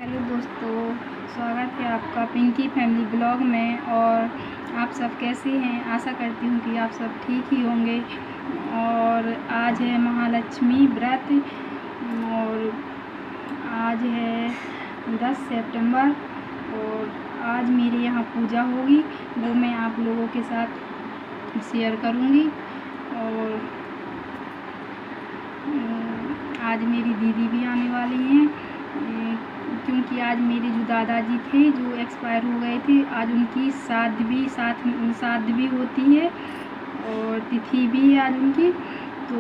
Hello दोस्तों, स्वागत है आपका पिंकी फैमिली ब्लॉग में। और आप सब कैसे हैं? आशा करती हूँ कि आप सब ठीक ही होंगे। और आज है महालक्ष्मी व्रत और आज है 10 सितंबर और आज मेरे यहाँ पूजा होगी, वो मैं आप लोगों के साथ शेयर करूँगी। और आज मेरी दीदी भी आने वाली हैं, क्योंकि आज मेरे जो दादाजी थे जो एक्सपायर हो गए थे, आज उनकी श्राद्ध भी होती है और तिथि भी है आज उनकी, तो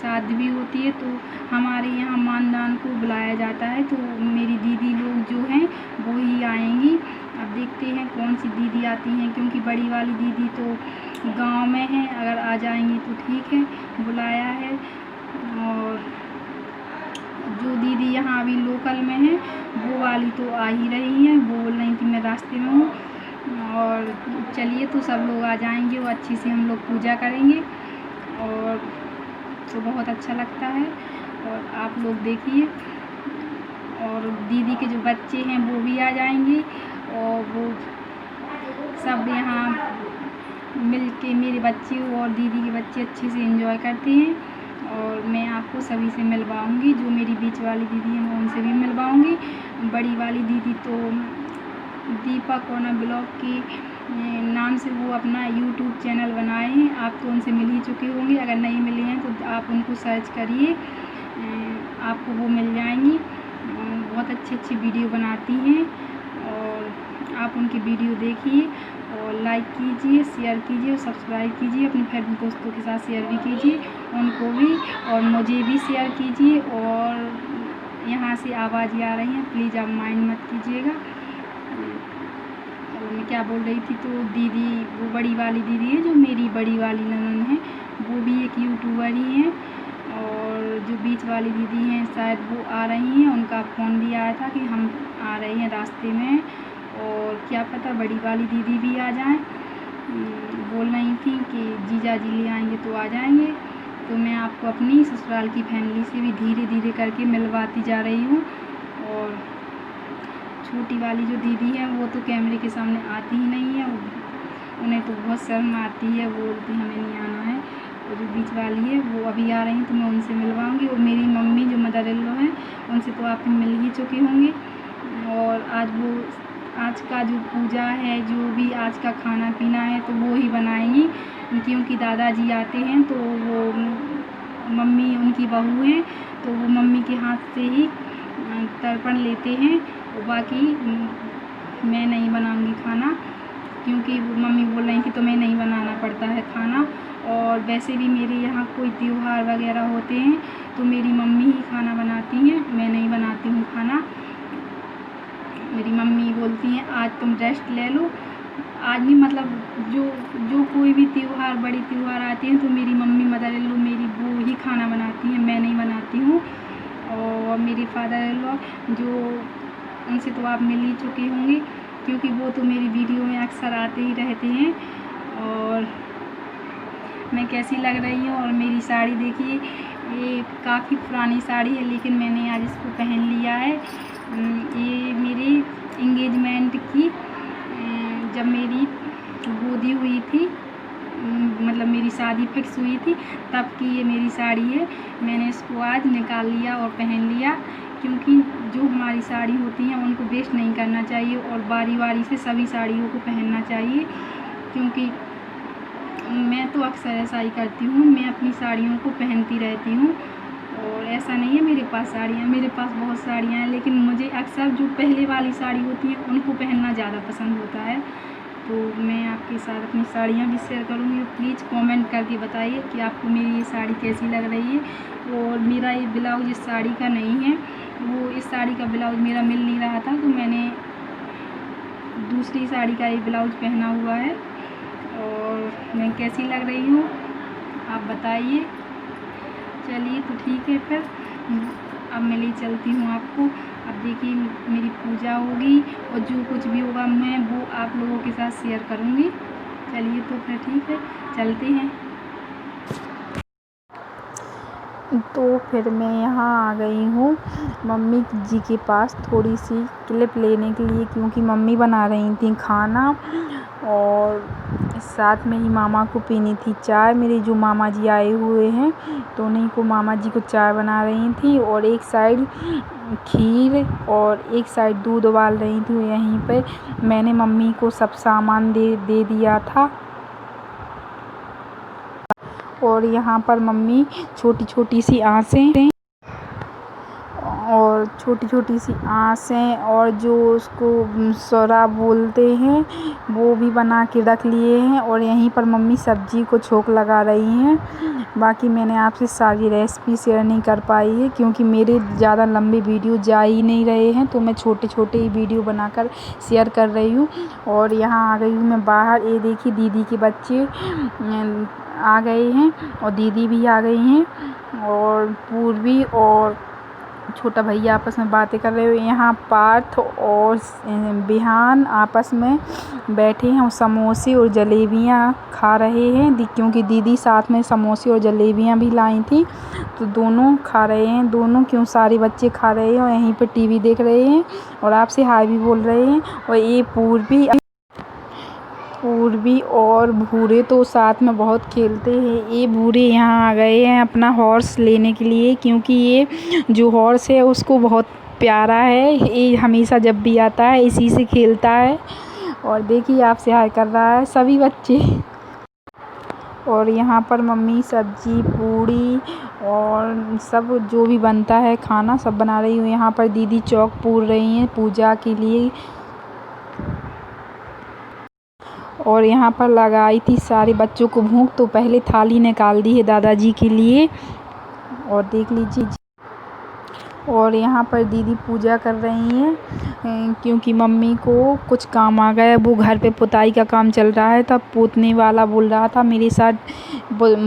श्राद्ध भी होती है। तो हमारे यहाँ मानदान को बुलाया जाता है, तो मेरी दीदी लोग जो हैं वो ही आएंगी। अब देखते हैं कौन सी दीदी आती हैं, क्योंकि बड़ी वाली दीदी तो गांव में है, अगर आ जाएंगी तो ठीक है, बुलाया है। और जो दीदी यहाँ अभी लोकल में है वो वाली तो आ ही रही हैं, वो बोल रही थी मैं रास्ते में हूँ। और चलिए, तो सब लोग आ जाएंगे और अच्छी से हम लोग पूजा करेंगे और तो बहुत अच्छा लगता है। और आप लोग देखिए, और दीदी के जो बच्चे हैं वो भी आ जाएंगे और वो सब यहाँ मिल के, मेरे बच्चे और दीदी के बच्चे अच्छे से एंजॉय करते हैं। और मैं आपको सभी से मिलवाऊंगी, जो मेरी बीच वाली दीदी है मैं उनसे भी मिलवाऊंगी। बड़ी वाली दीदी तो दीपा कोना ब्लॉग के नाम से वो अपना यूट्यूब चैनल बनाए हैं, आप तो उनसे मिल ही चुके होंगे। अगर नहीं मिले हैं तो आप उनको सर्च करिए, आपको वो मिल जाएंगी। बहुत अच्छी वीडियो बनाती हैं और आप उनकी वीडियो देखिए और लाइक कीजिए, शेयर कीजिए और सब्सक्राइब कीजिए। अपने फ्रेंड दोस्तों के साथ शेयर भी कीजिए, उनको भी और मुझे भी शेयर कीजिए। और यहाँ से आवाज़ें आ रही हैं, प्लीज़ आप माइंड मत कीजिएगा। और मैं क्या बोल रही थी, तो दीदी, वो बड़ी वाली दीदी है जो मेरी बड़ी वाली ननद है, वो भी एक यूट्यूबर ही हैं। और जो बीच वाली दीदी हैं शायद वो आ रही हैं, उनका फ़ोन भी आया था कि हम आ रहे हैं रास्ते में, और क्या पता बड़ी वाली दीदी भी आ जाएं। बोल रही थी कि जीजा जी ले आएंगे तो आ जाएंगे। तो मैं आपको अपनी ससुराल की फैमिली से भी धीरे धीरे करके मिलवाती जा रही हूँ। और छोटी वाली जो दीदी है वो तो कैमरे के सामने आती ही नहीं है, उन्हें तो बहुत शर्म आती है, वो बोलती हमें नहीं आना है। और जो बीच वाली है वो अभी आ रही हैं, तो मैं उनसे मिलवाऊंगी। और मेरी मम्मी जो मदर इन लॉ हैं, उनसे तो आप मिल ही चुके होंगे। और आज का जो पूजा है, जो भी आज का खाना पीना है, तो वो ही बनाएंगी, क्योंकि दादाजी आते हैं तो वो मम्मी उनकी बहू हैं, तो वो मम्मी के हाथ से ही तर्पण लेते हैं। और बाकी मैं नहीं बनाऊंगी खाना, क्योंकि वो मम्मी बोल रही थी तो मैं नहीं बनाना पड़ता है खाना। और वैसे भी मेरे यहाँ कोई त्यौहार वगैरह होते हैं तो मेरी मम्मी ही खाना बनाती हैं, मैं नहीं बनाती हूँ खाना। मेरी मम्मी बोलती हैं आज तुम रेस्ट ले लो। आज भी मतलब जो कोई भी त्यौहार, बड़ी त्यौहार आते हैं तो मेरी मम्मी मदर इन लॉ मेरी वो ही खाना बनाती हैं, मैं नहीं बनाती हूँ। और मेरे फादर इन लॉ जो, उनसे तो आप मिल ही चुके होंगे, क्योंकि वो तो मेरी वीडियो में अक्सर आते ही रहते हैं। और मैं कैसी लग रही हूँ, और मेरी साड़ी देखिए, ये काफ़ी पुरानी साड़ी है लेकिन मैंने आज इसको पहन लिया है। ये मेरी इंगेजमेंट की, जब मेरी गोदी हुई थी, मतलब मेरी शादी फिक्स हुई थी, तब की ये मेरी साड़ी है। मैंने इसको आज निकाल लिया और पहन लिया, क्योंकि जो हमारी साड़ी होती हैं उनको वेस्ट नहीं करना चाहिए और बारी बारी से सभी साड़ियों को पहनना चाहिए। क्योंकि मैं तो अक्सर ऐसा ही करती हूँ, मैं अपनी साड़ियों को पहनती रहती हूँ। और ऐसा नहीं है मेरे पास साड़ियाँ, मेरे पास बहुत साड़ियाँ हैं, लेकिन मुझे अक्सर जो पहले वाली साड़ी होती है उनको पहनना ज़्यादा पसंद होता है। तो मैं आपके साथ अपनी साड़ियाँ भी शेयर करूँगी। प्लीज़ कमेंट करके बताइए कि आपको मेरी ये साड़ी कैसी लग रही है। और मेरा ये ब्लाउज इस साड़ी का नहीं है, वो इस साड़ी का ब्लाउज मेरा मिल नहीं रहा था, तो मैंने दूसरी साड़ी का ये ब्लाउज पहना हुआ है। और मैं कैसी लग रही हूँ आप बताइए। चलिए, तो ठीक है फिर, अब मैं ले चलती हूँ आपको। अब देखिए मेरी पूजा होगी और जो कुछ भी होगा मैं वो आप लोगों के साथ शेयर करूँगी। चलिए, तो फिर ठीक है, चलते हैं। तो फिर मैं यहाँ आ गई हूँ मम्मी जी के पास थोड़ी सी क्लिप लेने के लिए, क्योंकि मम्मी बना रही थी खाना और साथ में ही मामा को पीनी थी चाय। मेरे जो मामा जी आए हुए हैं तो उन्हीं को मामा जी को चाय बना रही थी और एक साइड खीर और एक साइड दूध उबाल रही थी। यहीं पे मैंने मम्मी को सब सामान दे दिया था और यहाँ पर मम्मी छोटी छोटी सी आँसें और जो उसको सोरा बोलते हैं वो भी बना के रख लिए हैं और यहीं पर मम्मी सब्जी को छोंक लगा रही हैं। बाकी मैंने आपसे सारी रेसिपी शेयर नहीं कर पाई है क्योंकि मेरे ज़्यादा लंबे वीडियो जा ही नहीं रहे हैं, तो मैं छोटे छोटे ही वीडियो बनाकर शेयर कर रही हूँ। और यहाँ आ गई हूँ मैं बाहर। ये देखिए दीदी के बच्चे आ गए हैं और दीदी भी आ गई हैं और पूर्वी और छोटा भैया आपस में बातें कर रहे हो। यहाँ पार्थ और बिहान आपस में बैठे हैं और समोसे और जलेबियाँ खा रहे हैं, क्योंकि दीदी साथ में समोसे और जलेबियाँ भी लाई थी तो दोनों खा रहे हैं। दोनों क्यों सारे बच्चे खा रहे हैं और यहीं पर टीवी देख रहे हैं और आपसे हाय भी बोल रहे हैं। और ये पूर्वी और भूरे तो साथ में बहुत खेलते हैं। ये भूरे यहाँ आ गए हैं अपना हॉर्स लेने के लिए, क्योंकि ये जो हॉर्स है उसको बहुत प्यारा है। ये हमेशा जब भी आता है इसी से खेलता है और देखिए आपसे हाय कर रहा है सभी बच्चे। और यहाँ पर मम्मी सब्जी पूड़ी और सब जो भी बनता है खाना सब बना रही हूँ। यहाँ पर दीदी चौक पूर रही हैं पूजा के लिए और यहाँ पर लगाई थी सारे बच्चों को भूख, तो पहले थाली निकाल दी है दादाजी के लिए और देख लीजिए। और यहाँ पर दीदी पूजा कर रही हैं क्योंकि मम्मी को कुछ काम आ गया। वो घर पे पुताई का काम चल रहा है, तब पोतने वाला बोल रहा था मेरे साथ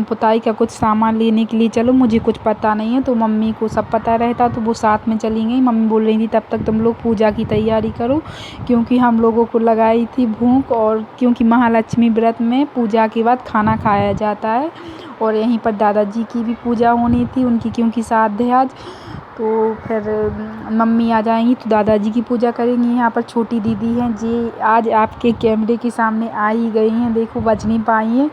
पुताई का कुछ सामान लेने के लिए चलो, मुझे कुछ पता नहीं है। तो मम्मी को सब पता रहता तो वो साथ में चली गई। मम्मी बोल रही थी तब तक तुम लोग पूजा की तैयारी करो, क्योंकि हम लोगों को लगाई थी भूख और क्योंकि महालक्ष्मी व्रत में पूजा के बाद खाना खाया जाता है। और यहीं पर दादाजी की भी पूजा होनी थी उनकी, क्योंकि श्राद्ध है आज। तो फिर मम्मी आ जाएंगी तो दादाजी की पूजा करेंगी। यहाँ पर छोटी दीदी हैं जी आज आपके कैमरे के सामने आ ही गई हैं, देखो बच नहीं पाई हैं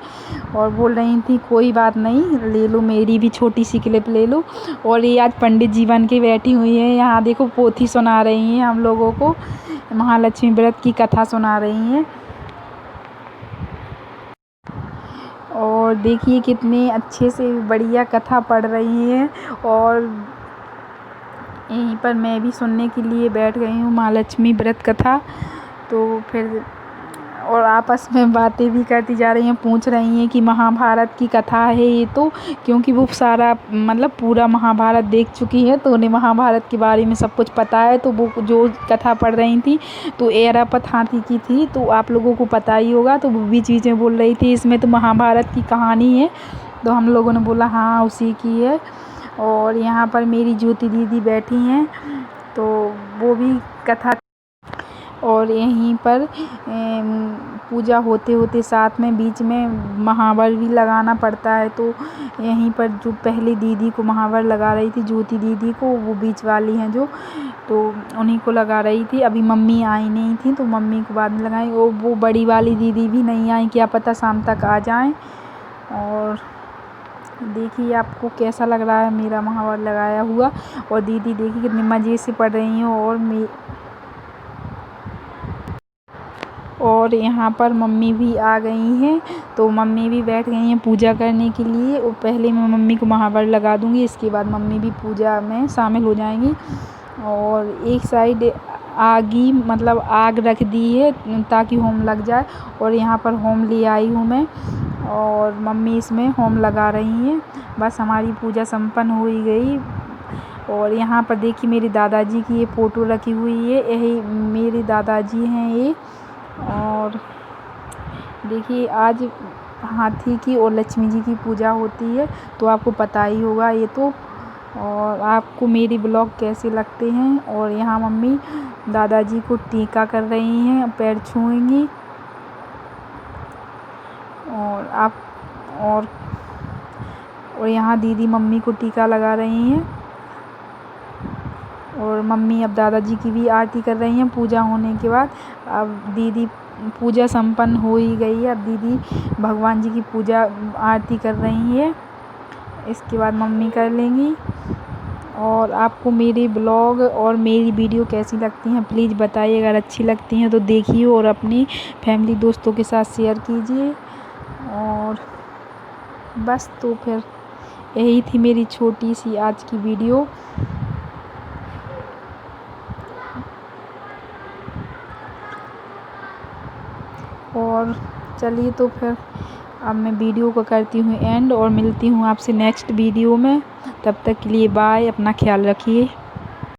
और बोल रही थी कोई बात नहीं ले लो, मेरी भी छोटी सी क्लिप ले लो। और ये आज पंडित जी बन के बैठी हुई हैं, यहाँ देखो पोथी सुना रही हैं हम लोगों को, महालक्ष्मी व्रत की कथा सुना रही हैं। और देखिए कितने अच्छे से बढ़िया कथा पढ़ रही हैं और यहीं पर मैं भी सुनने के लिए बैठ गई हूँ महालक्ष्मी व्रत कथा। तो फिर और आपस में बातें भी करती जा रही हैं, पूछ रही हैं कि महाभारत की कथा है ये, तो क्योंकि वो सारा मतलब पूरा महाभारत देख चुकी है तो उन्हें महाभारत के बारे में सब कुछ पता है। तो वो जो कथा पढ़ रही थी तो ऐरावत हाथी की थी, तो आप लोगों को पता ही होगा। तो वो बीच बीच में बोल रही थी इसमें तो महाभारत की कहानी है, तो हम लोगों ने बोला हाँ उसी की है। और यहाँ पर मेरी ज्योति दीदी बैठी हैं तो वो भी कथा। और यहीं पर पूजा होते होते साथ में बीच में महावर भी लगाना पड़ता है, तो यहीं पर जो पहले दीदी को महावर लगा रही थी ज्योति दीदी को, वो बीच वाली हैं जो, तो उन्हीं को लगा रही थी। अभी मम्मी आई नहीं थी तो मम्मी को बाद में लगाई। वो बड़ी वाली दीदी भी नहीं आई, क्या पता शाम तक आ जाएं। और देखिए आपको कैसा लग रहा है मेरा महावर लगाया हुआ। और दीदी देखिए कितने मज़े से पढ़ रही हैं और यहाँ पर मम्मी भी आ गई हैं, तो मम्मी भी बैठ गई हैं पूजा करने के लिए। और पहले मैं मम्मी को महावर लगा दूँगी, इसके बाद मम्मी भी पूजा में शामिल हो जाएंगी। और एक साइड आगी मतलब आग रख दी है ताकि होम लग जाए, और यहाँ पर होम ले आई हूँ मैं और मम्मी इसमें होम लगा रही हैं। बस हमारी पूजा संपन्न हो ही गई। और यहाँ पर देखिए मेरे दादाजी की ये फ़ोटो रखी हुई है, यही मेरे दादाजी हैं ये। और देखिए आज हाथी की और लक्ष्मी जी की पूजा होती है, तो आपको पता ही होगा ये तो। और आपको मेरी ब्लॉग कैसे लगते हैं। और यहाँ मम्मी दादाजी को टीका कर रही हैं, पैर छूएंगी। और यहाँ दीदी मम्मी को टीका लगा रही हैं और मम्मी अब दादाजी की भी आरती कर रही हैं पूजा होने के बाद। अब दीदी पूजा संपन्न हो ही गई है, अब दीदी भगवान जी की पूजा आरती कर रही है, इसके बाद मम्मी कर लेंगी। और आपको मेरे ब्लॉग और मेरी वीडियो कैसी लगती हैं प्लीज़ बताइए। अगर अच्छी लगती हैं तो देखिए और अपनी फैमिली दोस्तों के साथ शेयर कीजिए। और बस तो फिर यही थी मेरी छोटी सी आज की वीडियो। और चलिए तो फिर अब मैं वीडियो को करती हूँ एंड और मिलती हूँ आपसे नेक्स्ट वीडियो में। तब तक के लिए बाय, अपना ख्याल रखिए।